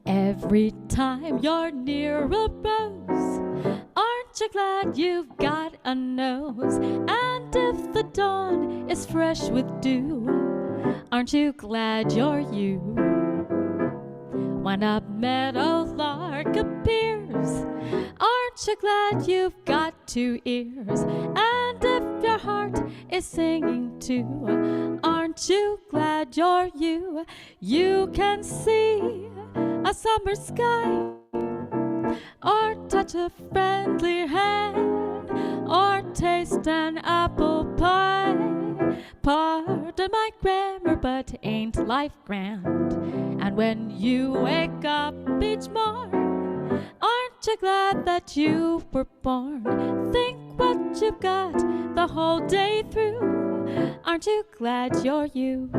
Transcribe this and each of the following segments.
Every time you're near a rose, aren't you glad you've got a nose? And if the dawn is fresh with dew, aren't you glad you're you? When a meadow lark appears, aren't you glad you've got two ears? And if your heart is singing too, aren't you glad you're you? You can see a summer sky, or touch a friendly hand, or taste an apple pie. Pardon my grammar, but ain't life grand? And when you wake up each morn, aren't you glad that you were born? Think what you've got the whole day through, aren't you glad you're you?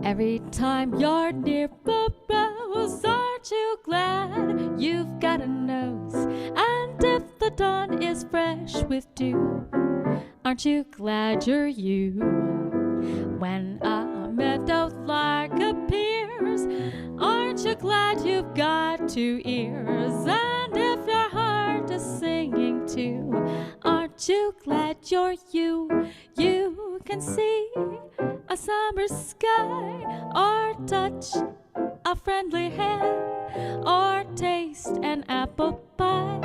Every time you're near a rose, aren't you glad you've got a nose? And if the dawn is fresh with dew, aren't you glad you're you? When a meadow lark appears, aren't you glad you've got two ears? And if your heart is singing too, aren't you glad you're you? You can see a summer sky, or touch a friendly hand, or taste an apple pie.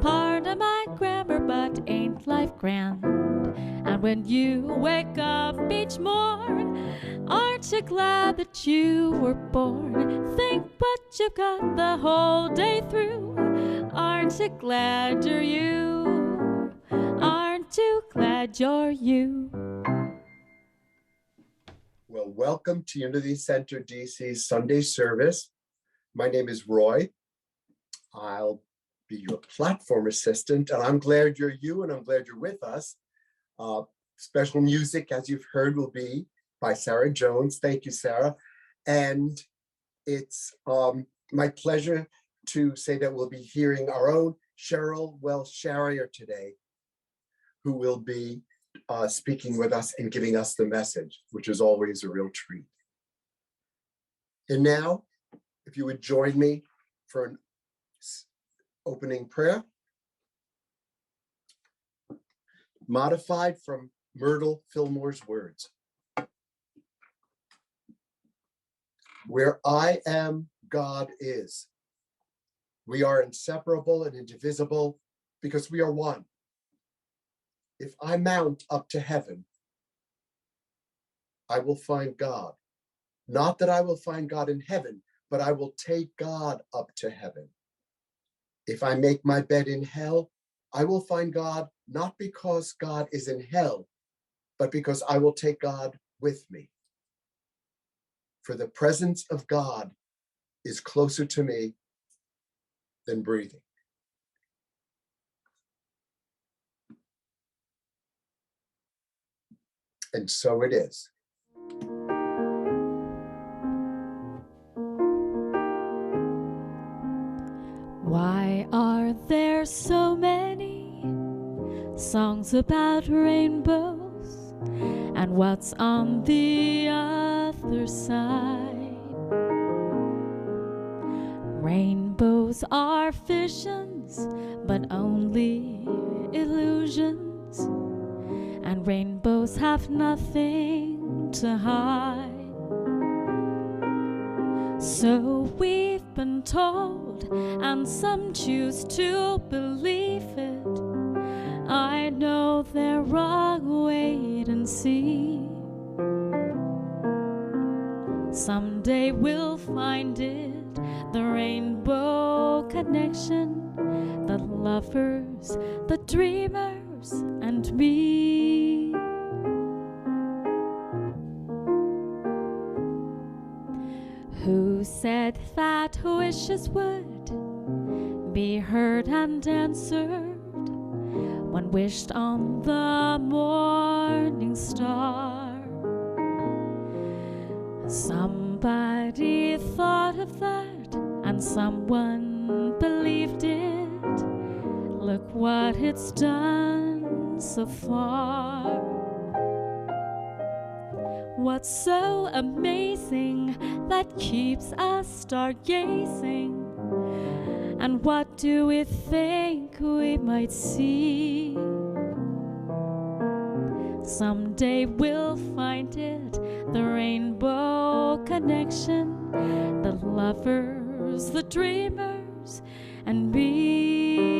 Pardon my grammar, but ain't life grand? And when you wake up each morn, aren't you glad that you were born? Think what you've got the whole day through, aren't you glad you're you? Aren't you glad you're you? Well, welcome to Unity Center DC's Sunday service. My name is Roy. I'll be your platform assistant, and I'm glad you're you, and I'm glad you're with us. Special music, as you've heard, will be by Sara Jones. Thank you, Sara. And it's my pleasure to say that we'll be hearing our own Cheryl Welsh-Charrier today, who will be speaking with us and giving us the message, which is always a real treat. And now, if you would join me for an opening prayer, modified from Myrtle Fillmore's words. Where I am, God is. We are inseparable and indivisible because we are one. If I mount up to heaven, I will find God. Not that I will find God in heaven, but I will take God up to heaven. If I make my bed in hell, I will find God, not because God is in hell, but because I will take God with me. For the presence of God is closer to me than breathing. And so it is. Why are there so many songs about rainbows? And what's on the other side? Rainbows are visions, but only illusions. And Rainbows have nothing to hide. So we've been told, and some choose to believe it. I know they're wrong, wait and see. Someday we'll find it, the rainbow connection, the lovers, the dreamers, and me. Who said that wishes would be heard and answered when wished on the morning star? Somebody thought of that and someone believed it. Look what it's done so far. What's so amazing that keeps us stargazing? And what do we think we might see? Someday we'll find it, the rainbow connection, the lovers, the dreamers, and me.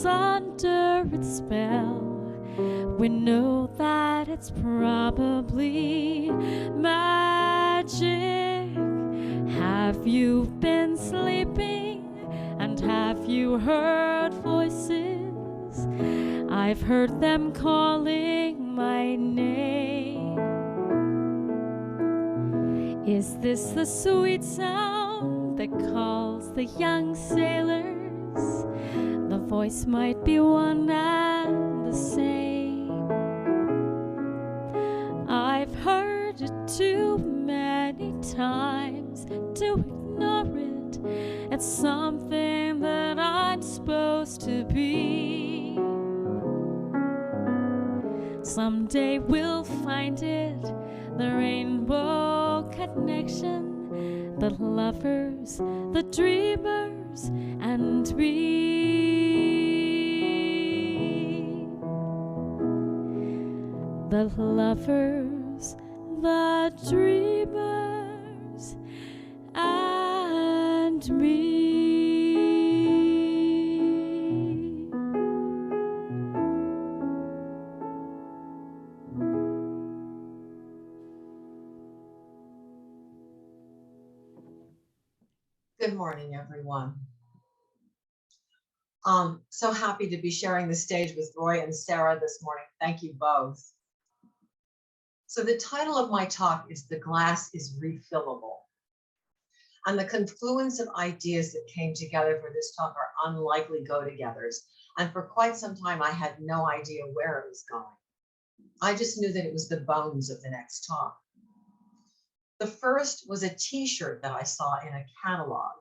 Under its spell, we know that it's probably magic. Have you been sleeping, and have you heard voices? I've heard them calling my name. Is this the sweet sound that calls the young sailors? The voice might be one and the same. I've heard it too many times to ignore it. It's something that I'm supposed to be. Someday we'll find it, the rainbow connection, the lovers, the dreamers, and me. The lovers, the dreamers, and me. Good morning, everyone. So happy to be sharing the stage with Roy and Sara this morning. Thank you both. So the title of my talk is The Glass is Refillable. And the confluence of ideas that came together for this talk are unlikely go-togethers. And for quite some time, I had no idea where it was going. I just knew that it was the bones of the next talk. The first was a t-shirt that I saw in a catalog.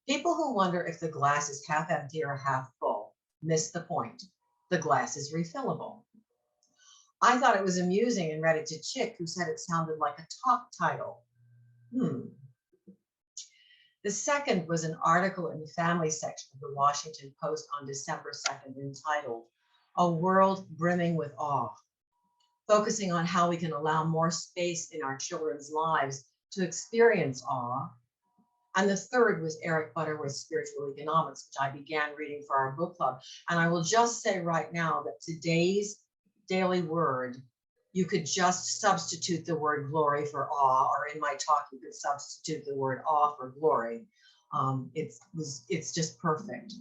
People who wonder if the glass is half empty or half full miss the point. The glass is refillable. I thought it was amusing and read it to Chick, who said it sounded like a talk title. The second was an article in the family section of the Washington Post on December 2nd entitled, A World Brimming with Awe, focusing on how we can allow more space in our children's lives to experience awe. And the third was Eric Butterworth's Spiritual Economics, which I began reading for our book club. And I will just say right now that today's daily word, you could just substitute the word glory for awe, or in my talk, you could substitute the word awe for glory. It's just perfect.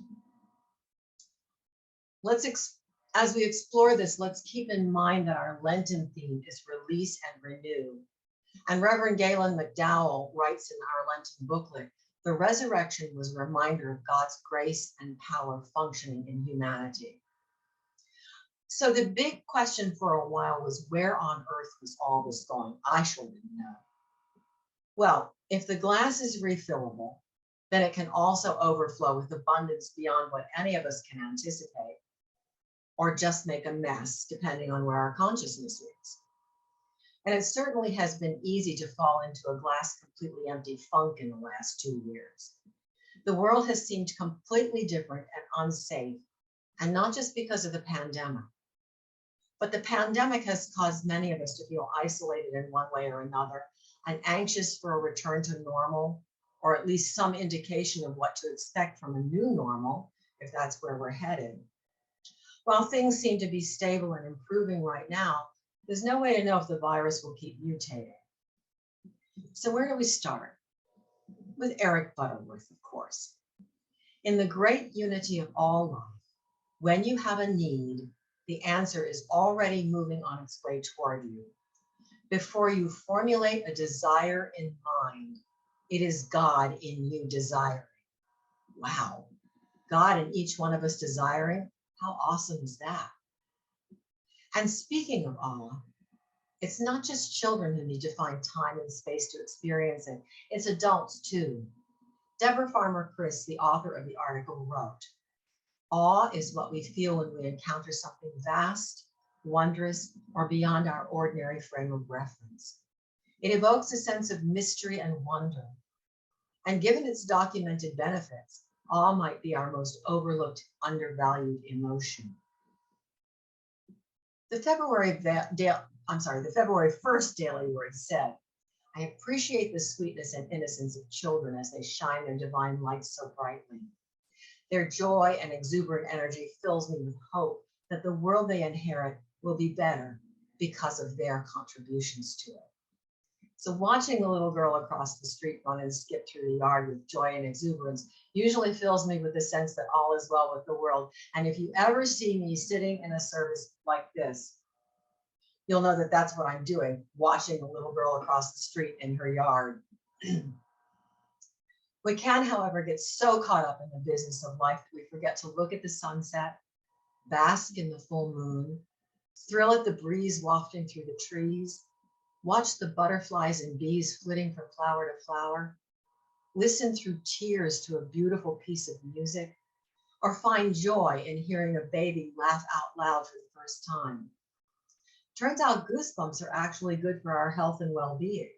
As we explore this, let's keep in mind that our Lenten theme is release and renew. And Reverend Galen McDowell writes in our Lenten booklet, the resurrection was a reminder of God's grace and power functioning in humanity. So the big question for a while was, where on earth was all this going? I sure didn't know. Well, if the glass is refillable, then it can also overflow with abundance beyond what any of us can anticipate, or just make a mess, depending on where our consciousness is. And it certainly has been easy to fall into a glass completely empty funk in the last 2 years. The world has seemed completely different and unsafe, and not just because of the pandemic. But the pandemic has caused many of us to feel isolated in one way or another and anxious for a return to normal, or at least some indication of what to expect from a new normal, if that's where we're headed. While things seem to be stable and improving right now, there's no way to know if the virus will keep mutating. So where do we start? With Eric Butterworth, of course. In the great unity of all life, when you have a need, the answer is already moving on its way toward you. Before you formulate a desire in mind, it is God in you desiring. Wow, God in each one of us desiring, how awesome is that? And speaking of awe, it's not just children who need to find time and space to experience it, it's adults too. Deborah Farmer-Criss, the author of the article, wrote, "Awe is what we feel when we encounter something vast, wondrous, or beyond our ordinary frame of reference. It evokes a sense of mystery and wonder. And given its documented benefits, awe might be our most overlooked, undervalued emotion." The February 1st Daily Word said, "I appreciate the sweetness and innocence of children as they shine their divine light so brightly. Their joy and exuberant energy fills me with hope that the world they inherit will be better because of their contributions to it." So watching a little girl across the street run and skip through the yard with joy and exuberance usually fills me with the sense that all is well with the world. And if you ever see me sitting in a service like this, you'll know that that's what I'm doing, watching a little girl across the street in her yard. We can, however, get so caught up in the business of life that we forget to look at the sunset, bask in the full moon, thrill at the breeze wafting through the trees, watch the butterflies and bees flitting from flower to flower, listen through tears to a beautiful piece of music, or find joy in hearing a baby laugh out loud for the first time. Turns out goosebumps are actually good for our health and well-being.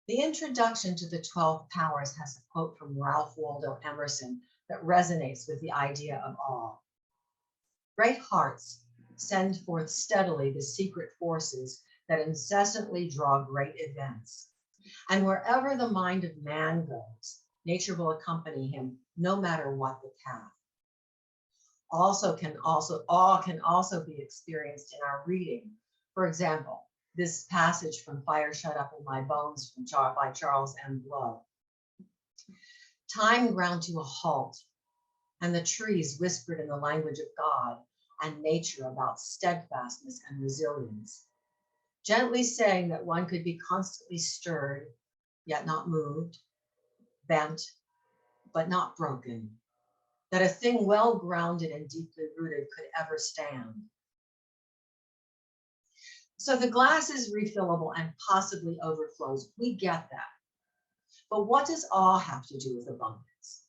The introduction to the 12 Powers has a quote from Ralph Waldo Emerson that resonates with the idea of awe. "Great hearts send forth steadily the secret forces that incessantly draw great events. And wherever the mind of man goes, nature will accompany him no matter what the path." Awe can also be experienced in our reading. For example, this passage from Fire Shut Up in My Bones by Charles M. Blow. "Time ground to a halt, and the trees whispered in the language of God and nature about steadfastness and resilience, gently saying that one could be constantly stirred, yet not moved, bent, but not broken, that a thing well grounded and deeply rooted could ever stand." So the glass is refillable and possibly overflows. We get that. But what does awe have to do with abundance?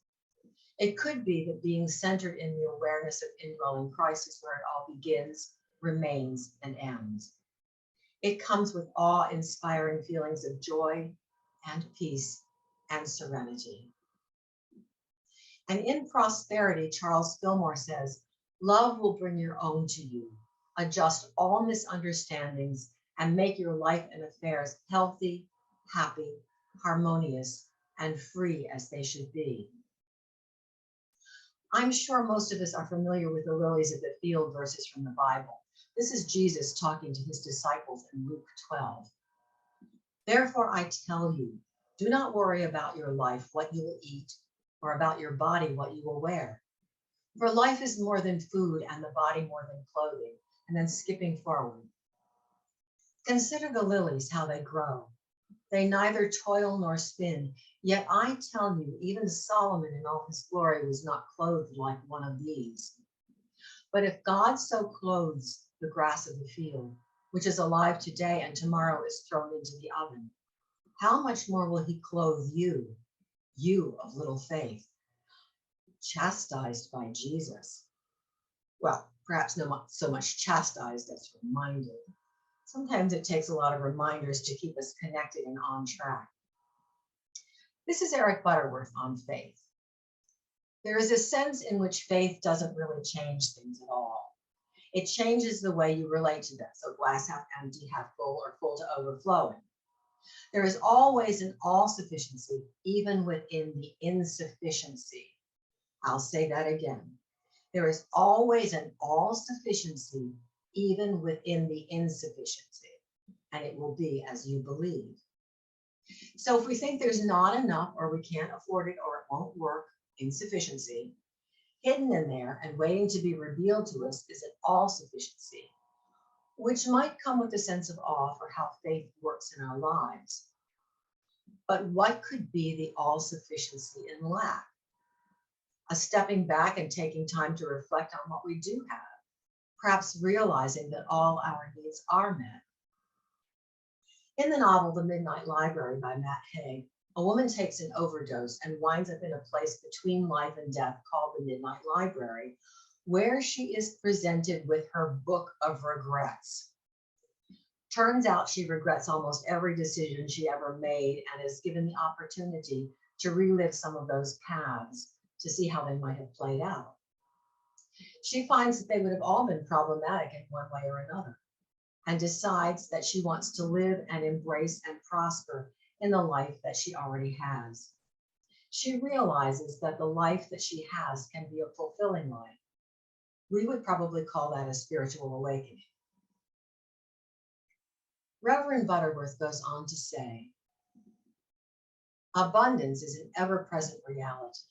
It could be that being centered in the awareness of indwelling Christ is where it all begins, remains, and ends. It comes with awe-inspiring feelings of joy and peace and serenity. And in Prosperity, Charles Fillmore says, "Love will bring your own to you, adjust all misunderstandings, and make your life and affairs healthy, happy, harmonious, and free as they should be." I'm sure most of us are familiar with the lilies of the field verses from the Bible. This is Jesus talking to his disciples in Luke 12. "Therefore I tell you, do not worry about your life, what you will eat, or about your body, what you will wear. For life is more than food and the body more than clothing." And then skipping forward. "Consider the lilies, how they grow. They neither toil nor spin. Yet I tell you, even Solomon in all his glory was not clothed like one of these. But if God so clothes the grass of the field, which is alive today and tomorrow is thrown into the oven, how much more will he clothe you, you of little faith, chastised by Jesus? Well, perhaps not so much chastised as reminded. Sometimes it takes a lot of reminders to keep us connected and on track. This is Eric Butterworth on faith. There is a sense in which faith doesn't really change things at all. It changes the way you relate to them. So glass half empty, half full, or full to overflowing. There is always an all-sufficiency, even within the insufficiency. I'll say that again. There is always an all-sufficiency, even within the insufficiency, and it will be as you believe. So if we think there's not enough, or we can't afford it, or it won't work, insufficiency, hidden in there and waiting to be revealed to us is an all-sufficiency, which might come with a sense of awe for how faith works in our lives. But what could be the all-sufficiency in lack? A stepping back and taking time to reflect on what we do have, perhaps realizing that all our needs are met. In the novel, The Midnight Library by Matt Haig, a woman takes an overdose and winds up in a place between life and death called the Midnight Library, where she is presented with her book of regrets. Turns out she regrets almost every decision she ever made and is given the opportunity to relive some of those paths to see how they might have played out. She finds that they would have all been problematic in one way or another, and decides that she wants to live and embrace and prosper in the life that she already has. She realizes that the life that she has can be a fulfilling life. We would probably call that a spiritual awakening. Reverend Butterworth goes on to say, abundance is an ever-present reality.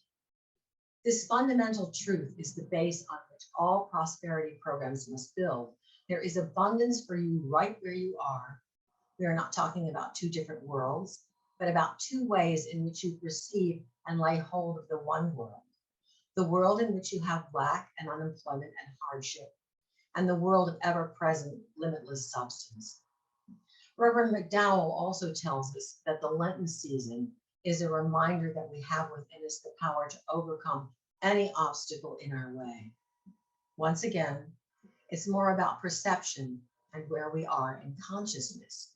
This fundamental truth is the base on which all prosperity programs must build. There is abundance for you right where you are. We are not talking about two different worlds, but about two ways in which you perceive and lay hold of the one world. The world in which you have lack and unemployment and hardship, and the world of ever-present, limitless substance. Reverend McDowell also tells us that the Lenten season is a reminder that we have within us the power to overcome any obstacle in our way. Once again, it's more about perception and where we are in consciousness.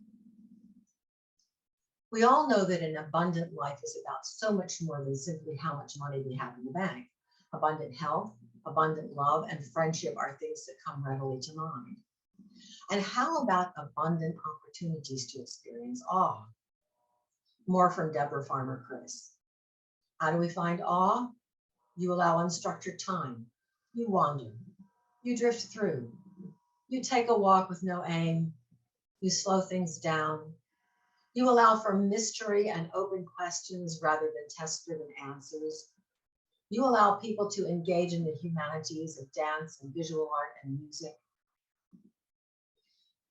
We all know that an abundant life is about so much more than simply how much money we have in the bank. Abundant health, abundant love, and friendship are things that come readily to mind. And how about abundant opportunities to experience awe? More from Deborah Farmer Chris. How do we find awe? You allow unstructured time. You wander. You drift through. You take a walk with no aim. You slow things down. You allow for mystery and open questions rather than test-driven answers. You allow people to engage in the humanities of dance and visual art and music.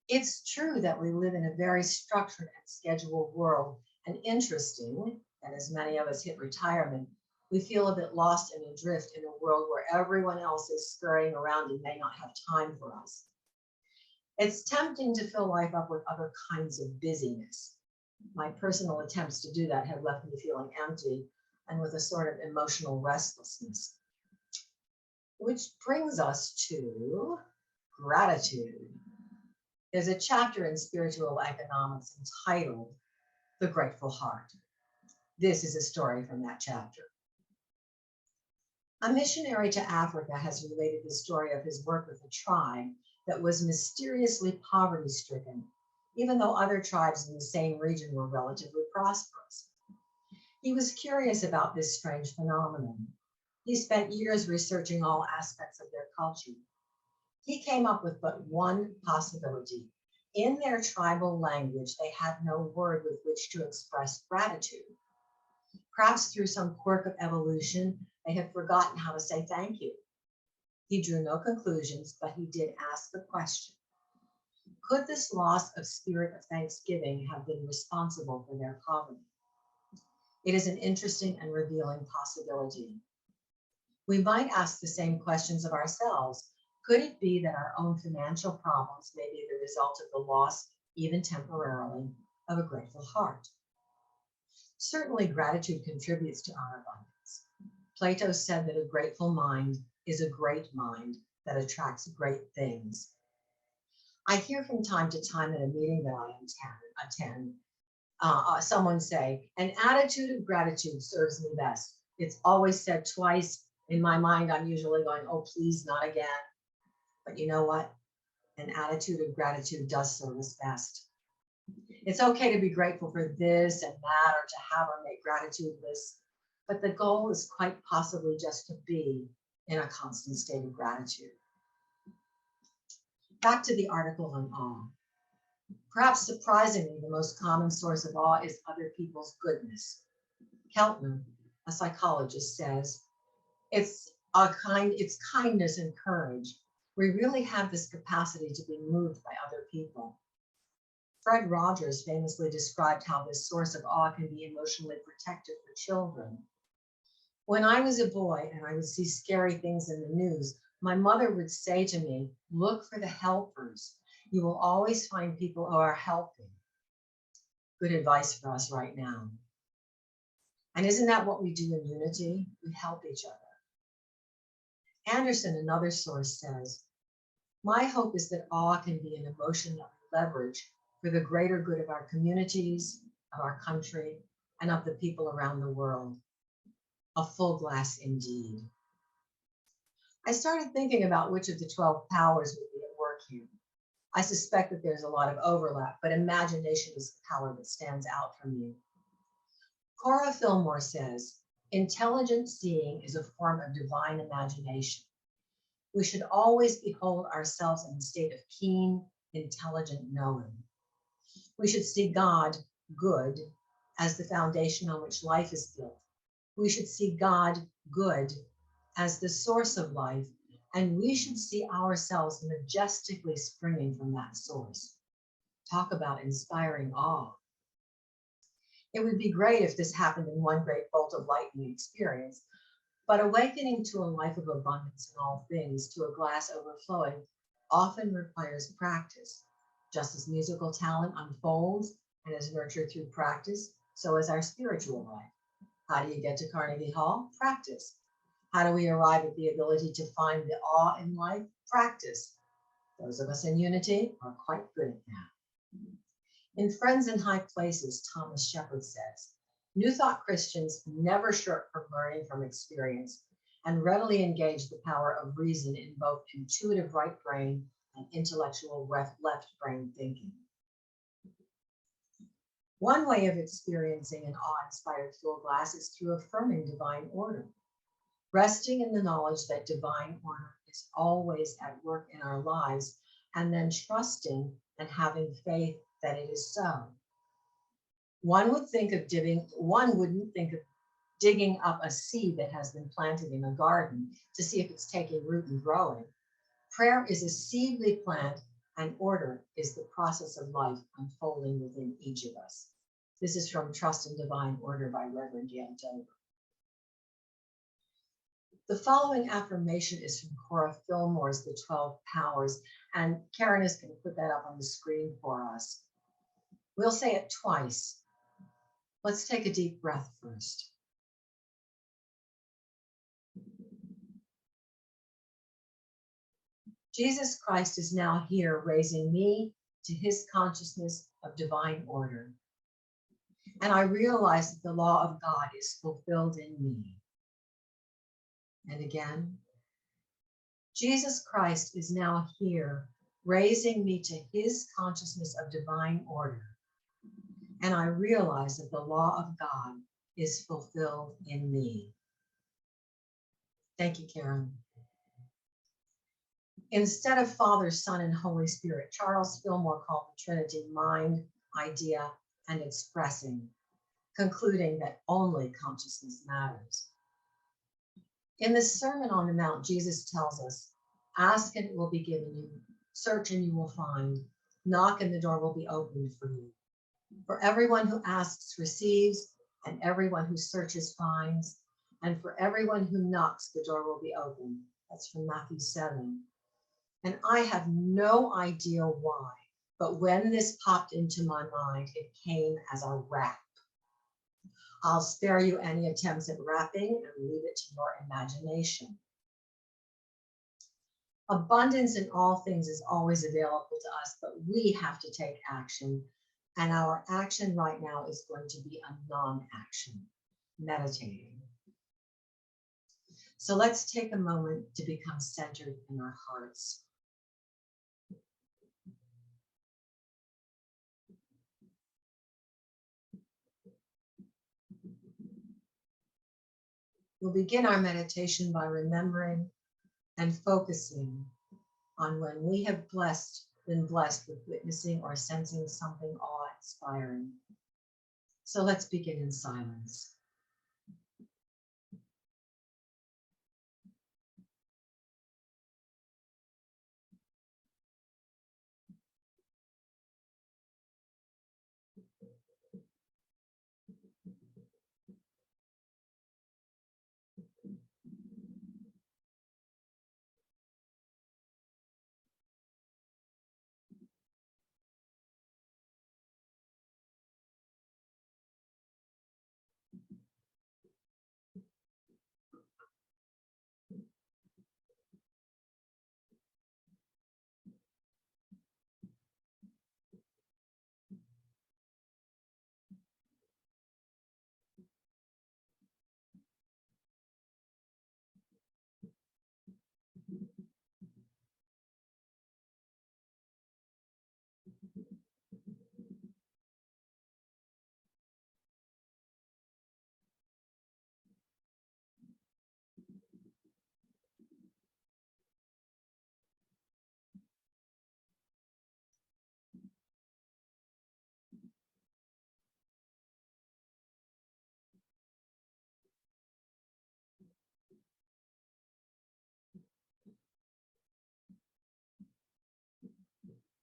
It's true that we live in a very structured and scheduled world, and interesting that as many of us hit retirement, we feel a bit lost and adrift in a world where everyone else is scurrying around and may not have time for us. It's tempting to fill life up with other kinds of busyness. My personal attempts to do that have left me feeling empty and with a sort of emotional restlessness. Which brings us to gratitude. There's a chapter in Spiritual Economics entitled The Grateful Heart. This is a story from that chapter. A missionary to Africa has related the story of his work with a tribe that was mysteriously poverty-stricken, even though other tribes in the same region were relatively prosperous. He was curious about this strange phenomenon. He spent years researching all aspects of their culture. He came up with but one possibility. In their tribal language, they had no word with which to express gratitude. Perhaps through some quirk of evolution, they had forgotten how to say thank you. He drew no conclusions, but he did ask the question. Could this loss of spirit of thanksgiving have been responsible for their poverty? It is an interesting and revealing possibility. We might ask the same questions of ourselves. Could it be that our own financial problems may be the result of the loss, even temporarily, of a grateful heart? Certainly, gratitude contributes to our abundance. Plato said that a grateful mind is a great mind that attracts great things. I hear from time to time at a meeting that I attend, someone say, an attitude of gratitude serves me best. It's always said twice. In my mind, I'm usually going, oh, please, not again. But you know what? An attitude of gratitude does serve us best. It's okay to be grateful for this and that, or to have or make gratitude lists, but the goal is quite possibly just to be in a constant state of gratitude. Back to the article on awe. Perhaps surprisingly, the most common source of awe is other people's goodness. Keltner, a psychologist, says, it's kindness and courage. We really have this capacity to be moved by other people. Fred Rogers famously described how this source of awe can be emotionally protective for children. When I was a boy and I would see scary things in the news, my mother would say to me, look for the helpers. You will always find people who are helping. Good advice for us right now. And isn't that what we do in unity? We help each other. Anderson, another source, says, my hope is that awe can be an emotion that we leverage for the greater good of our communities, of our country, and of the people around the world. A full glass indeed. I started thinking about which of the 12 powers would be at work here. I suspect that there's a lot of overlap, but imagination is the power that stands out for me. Cora Fillmore says, intelligent seeing is a form of divine imagination. We should always behold ourselves in a state of keen, intelligent knowing. We should see God, good, as the foundation on which life is built. We should see God, good, as the source of life, and we should see ourselves majestically springing from that source. Talk about inspiring awe. It would be great if this happened in one great bolt of lightning experience, but awakening to a life of abundance in all things, to a glass overflowing, often requires practice. Just as musical talent unfolds and is nurtured through practice, so is our spiritual life. How do you get to Carnegie Hall? Practice. How do we arrive at the ability to find the awe in life? Practice. Those of us in unity are quite good at that. In Friends in High Places, Thomas Shepard says, New Thought Christians never shirk from learning from experience and readily engage the power of reason in both intuitive right brain and intellectual left brain thinking. One way of experiencing an awe-inspired full glass is through affirming divine order, resting in the knowledge that divine order is always at work in our lives, and then trusting and having faith that it is so. One wouldn't think of digging up a seed that has been planted in a garden to see if it's taking root and growing. Prayer is a seed we plant, and order is the process of life unfolding within each of us. This is from Trust in Divine Order by Reverend Yale Dover. The following affirmation is from Cora Fillmore's The 12 Powers, and Karen is going to put that up on the screen for us. We'll say it twice. Let's take a deep breath first. Jesus Christ is now here, raising me to his consciousness of divine order. And I realize that the law of God is fulfilled in me. And again, Jesus Christ is now here, raising me to his consciousness of divine order. And I realize that the law of God is fulfilled in me. Thank you, Karen. Instead of Father, Son, and Holy Spirit, Charles Fillmore called the Trinity mind, idea, and expressing, concluding that only consciousness matters. In the Sermon on the Mount, Jesus tells us, ask and it will be given you, search and you will find, knock and the door will be opened for you. For everyone who asks receives, and everyone who searches finds, and for everyone who knocks, the door will be opened. That's from Matthew 7. And I have no idea why, but when this popped into my mind, it came as a rap. I'll spare you any attempts at rapping and leave it to your imagination. Abundance in all things is always available to us, but we have to take action. And our action right now is going to be a non-action, meditating. So let's take a moment to become centered in our hearts. We'll begin our meditation by remembering and focusing on when we have been blessed with witnessing or sensing something awe-inspiring. So let's begin in silence.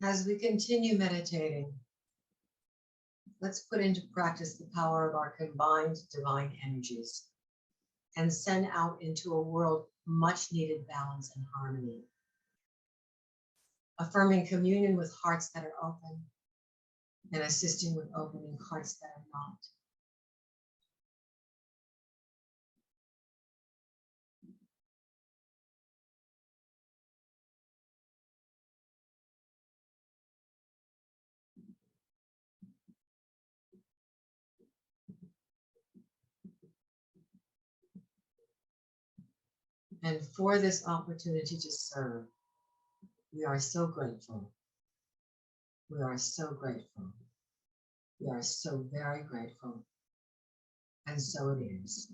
As we continue meditating, let's put into practice the power of our combined divine energies and send out into a world much needed balance and harmony. Affirming communion with hearts that are open and assisting with opening hearts that are not. And for this opportunity to serve, we are so grateful. We are so grateful. We are so very grateful. And so it is.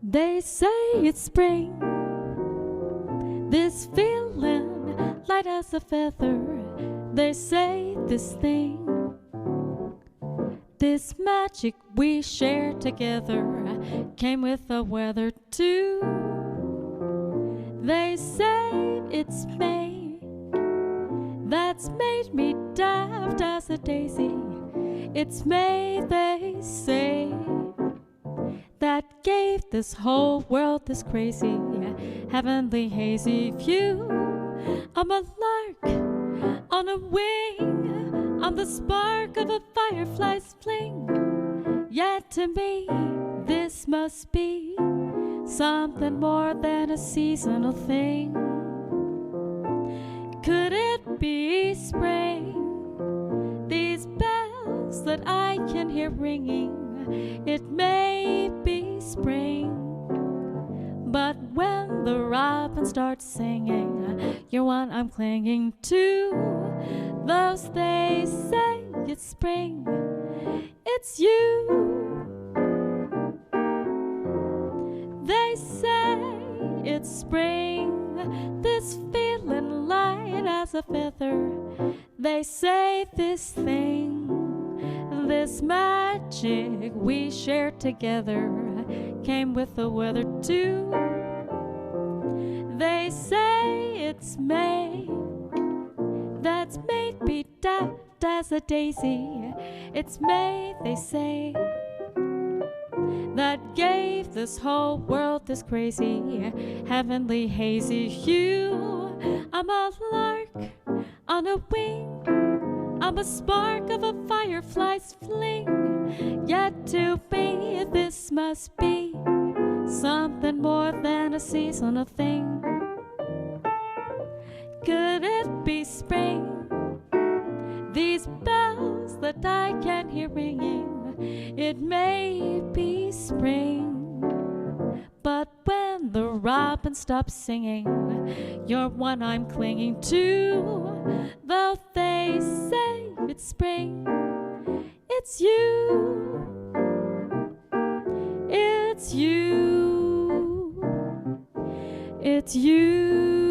They say it's spring, this feeling light as a feather. They say this thing, this magic we share together, came with the weather too. They say it's May, that's made me daft as a daisy. It's May, they say, that gave this whole world this crazy, heavenly hazy view. I'm a lark on a wing, I'm the spark of a firefly's fling. Yet to me, this must be something more than a seasonal thing. Could it be spring? These bells that I can hear ringing, it may be spring, but when the robin starts singing, you're one I'm clinging to. Those they say it's spring, it's you. They say it's spring, this feeling light as a feather. They say this thing, this magic we share together, came with the weather too. They say it's May, that's made me daft as a daisy. It's May, they say, that gave this whole world this crazy, heavenly, hazy hue. I'm a lark on a wing, I'm a spark of a firefly's fling. Yet to me, this must be something more than a seasonal thing. Could it be spring? These bells that I can hear ringing, it may be spring. But when the robin stops singing, you're one I'm clinging to. Though they say it's spring, it's you. It's you. It's you.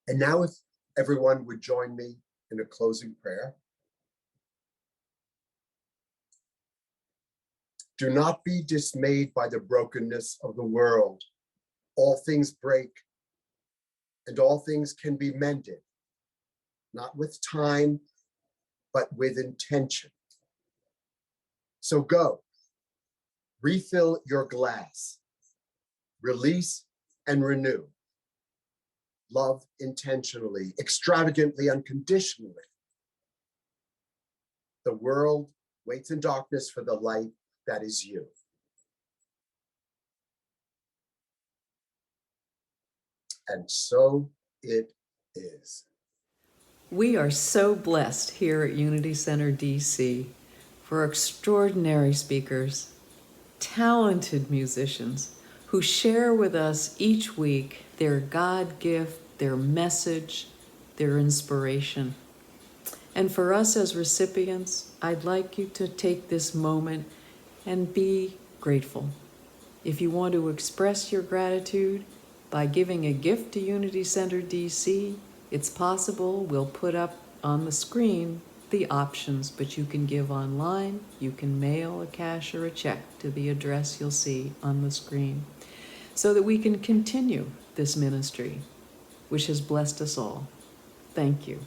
And now if everyone would join me in a closing prayer. Do not be dismayed by the brokenness of the world. All things break, and all things can be mended, not with time, but with intention. So go, refill your glass, release and renew. Love intentionally, extravagantly, unconditionally. The world waits in darkness for the light that is you. And so it is. We are so blessed here at Unity Center DC for extraordinary speakers, talented musicians who share with us each week their God gift, their message, their inspiration. And for us as recipients, I'd like you to take this moment and be grateful. If you want to express your gratitude by giving a gift to Unity Center DC, it's possible. We'll put up on the screen the options, but you can give online, you can mail a cash or a check to the address you'll see on the screen, so that we can continue this ministry, which has blessed us all. Thank you.